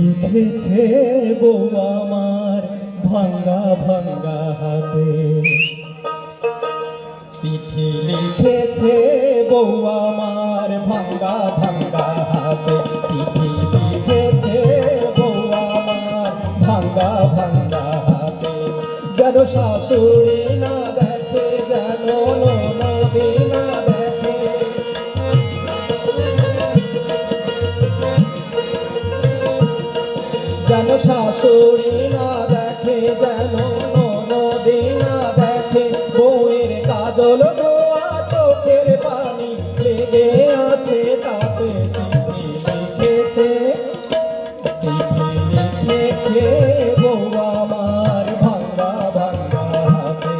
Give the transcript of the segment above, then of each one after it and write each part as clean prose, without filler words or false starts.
লিখেছে বউ আমার ভাঙ্গা ভাঙ্গা হাতে, চিঠি লিখেছে বউ আমার ভাঙ্গা ভাঙ্গা হাতে, চিঠি লিখেছে বউ আমার ভাঙ্গা ভাঙ্গা হাতে। যেন শাশুড়ি না দেখে, যেন ননদি না দেখে, যেন শাশুড়ি না দেখে, যেন ননদি না দেখে, বউয়ের কাজল ধোয়া চোখের পানি লেগে আসে তাতে। চিঠি লিখেছে, চিঠি লিখেছে বউ আমার ভাঙ্গা ভাঙ্গা হাতে।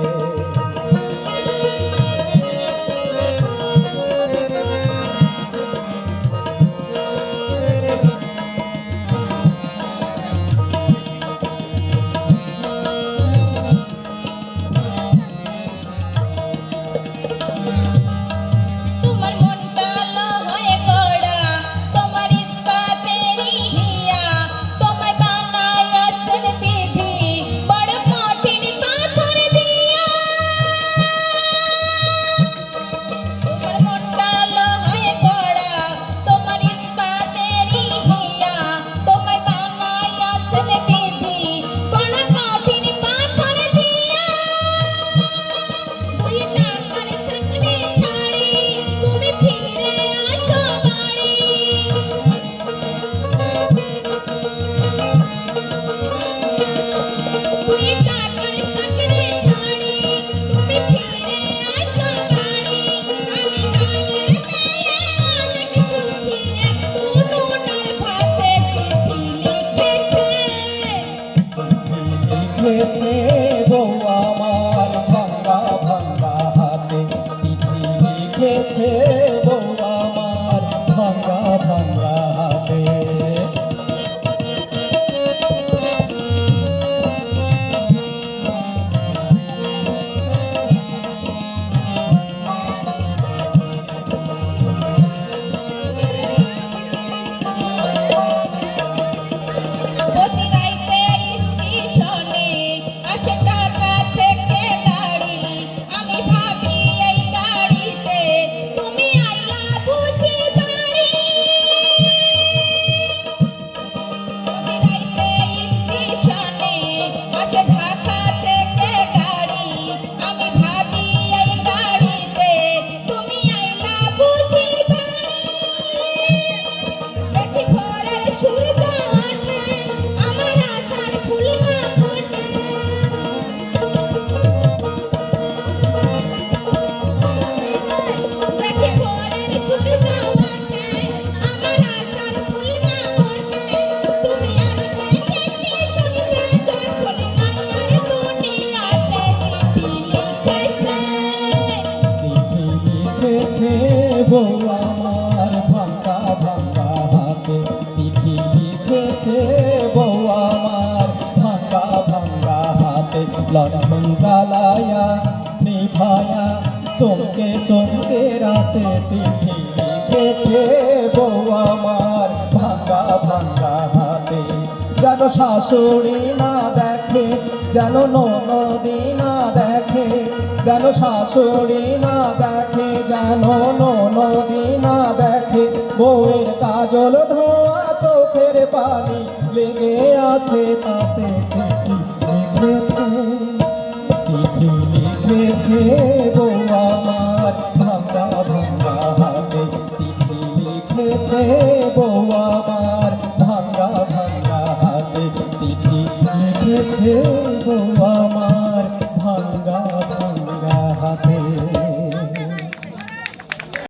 লিখেছে বউ আমার ভাঙ্গা ভাঙ্গা হাতে, চিঠি লিখেছে বউ আমার ভাঙ্গা ভাঙ্গা হাতে। বউ আমার ভাঙ্গা ভাঙ্গা হাতে, চিঠি লিখেছে বউ আমার ভাঙ্গা ভাঙ্গা হাতে। লণ্ঠন জ্বালায়া নিভায়া চমকে চমকে রাতে, চিঠি লিখেছে বউ আমার ভাঙ্গা ভাঙ্গা হাতে। যেন শাশুড়ি না দেখে, যেন ননদি না দেখে, যেন শাশুড়ি না দেখে, যেন ননদি না দেখে, বউয়ের কাজল ধোয়া চোখের পানি লেগে আছে তাতে। চিঠি লিখেছে, চিঠি লিখেছে বউ আমার ভাঙ্গা ভাঙ্গা হাতে, চিঠি লিখেছে বউ আমার ভাঙ্গা ভাঙ্গা হাতে, চিঠি লিখেছে বউ আমার ভাঙ্গা